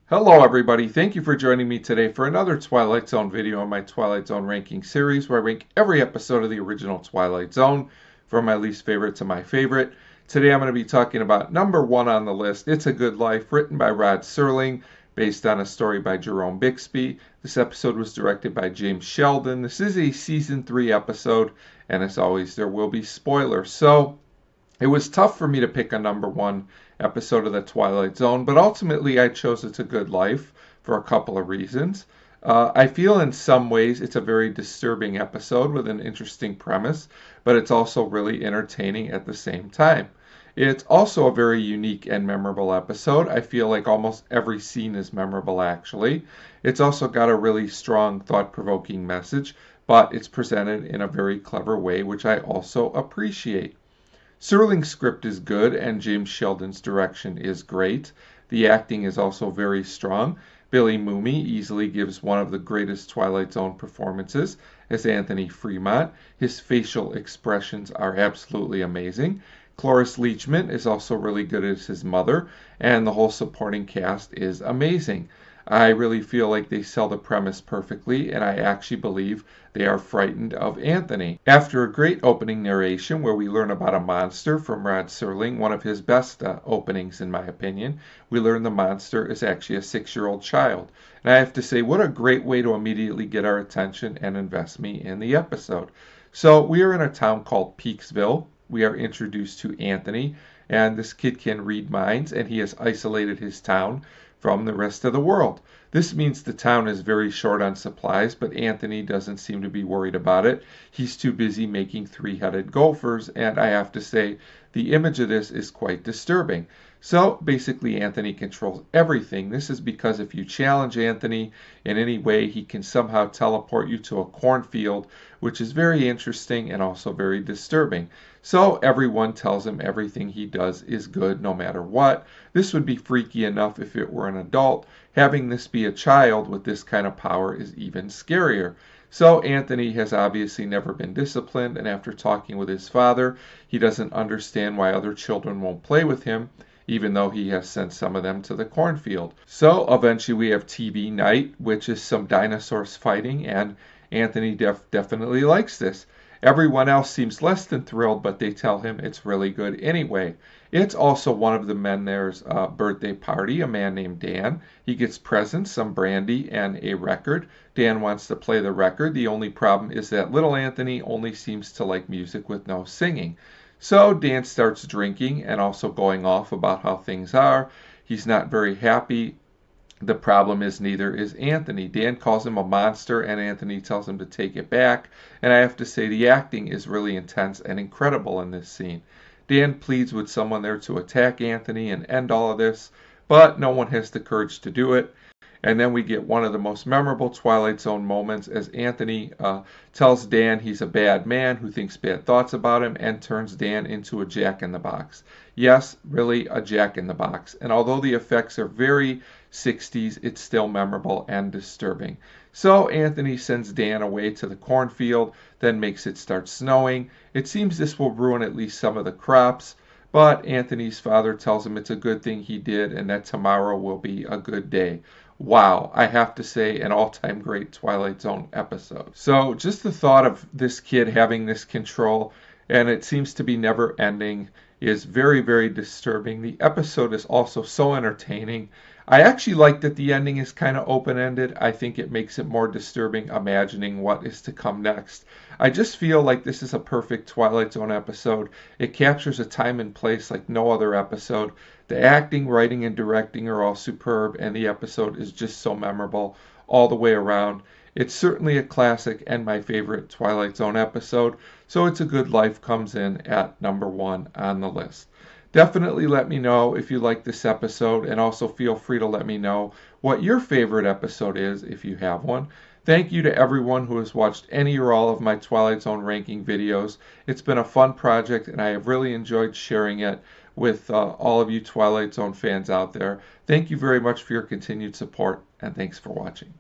Hello everybody, thank you for joining me today for another Twilight Zone video on my Twilight Zone ranking series where I rank every episode of the original Twilight Zone from my least favorite to my favorite. Today I'm going to be talking about number one on the list, It's a Good Life, written by Rod Serling, based on a story by Jerome Bixby. This episode was directed by James Sheldon. This is a season 3 episode, and as always there will be spoilers. So it was tough for me to pick a number one episode of the Twilight Zone, but ultimately I chose It's a Good Life for a couple of reasons. I feel in some ways it's a very disturbing episode with an interesting premise, but it's also really entertaining at the same time. It's also a very unique and memorable episode. I feel like almost every scene is memorable, actually. It's also got a really strong, thought-provoking message, but it's presented in a very clever way, which I also appreciate. Serling's script is good and James Sheldon's direction is great. The acting is also very strong. Billy Mooney easily gives one of the greatest Twilight Zone performances as Anthony Fremont. His facial expressions are absolutely amazing. Cloris Leachman is also really good as his mother, and the whole supporting cast is amazing. I really feel like they sell the premise perfectly, and I actually believe they are frightened of Anthony. After a great opening narration where we learn about a monster from Rod Serling, one of his best openings in my opinion, we learn the monster is actually a 6-year-old child. And I have to say, what a great way to immediately get our attention and invest me in the episode. So we are in a town called Peaksville. We are introduced to Anthony, and this kid can read minds, and he has isolated his town from the rest of the world. This means the town is very short on supplies, but Anthony doesn't seem to be worried about it. He's too busy making three-headed gophers, and I have to say, the image of this is quite disturbing. So basically, Anthony controls everything. This is because if you challenge Anthony in any way, he can somehow teleport you to a cornfield, which is very interesting and also very disturbing. So everyone tells him everything he does is good no matter what. This would be freaky enough if it were an adult. Having this be a child with this kind of power is even scarier. So Anthony has obviously never been disciplined, and after talking with his father, he doesn't understand why other children won't play with him, even though he has sent some of them to the cornfield. So eventually we have TV night, which is some dinosaurs fighting, and Anthony definitely likes this. Everyone else seems less than thrilled, but they tell him it's really good anyway. It's also one of the men there's birthday party, a man named Dan. He gets presents, some brandy, and a record. Dan wants to play the record. The only problem is that little Anthony only seems to like music with no singing. So Dan starts drinking and also going off about how things are. He's not very happy. The problem is neither is Anthony. Dan calls him a monster and Anthony tells him to take it back. And I have to say the acting is really intense and incredible in this scene. Dan pleads with someone there to attack Anthony and end all of this, but no one has the courage to do it. And then we get one of the most memorable Twilight Zone moments as Anthony tells Dan he's a bad man who thinks bad thoughts about him and turns Dan into a jack-in-the-box. Yes, really a jack-in-the-box. And although the effects are very 60s, it's still memorable and disturbing. So Anthony sends Dan away to the cornfield, then makes it start snowing. It seems this will ruin at least some of the crops, but Anthony's father tells him it's a good thing he did and that tomorrow will be a good day. Wow, I have to say, an all-time great Twilight Zone episode. So just the thought of this kid having this control, and it seems to be never ending, is very, very disturbing. The episode is also so entertaining. I actually like that the ending is kind of open-ended. I think it makes it more disturbing imagining what is to come next. I just feel like this is a perfect Twilight Zone episode. It captures a time and place like no other episode. The acting, writing, and directing are all superb, and the episode is just so memorable all the way around. It's certainly a classic and my favorite Twilight Zone episode, so It's a Good Life comes in at number one on the list. Definitely let me know if you like this episode, and also feel free to let me know what your favorite episode is if you have one. Thank you to everyone who has watched any or all of my Twilight Zone ranking videos. It's been a fun project, and I have really enjoyed sharing it with all of you Twilight Zone fans out there. Thank you very much for your continued support, and thanks for watching.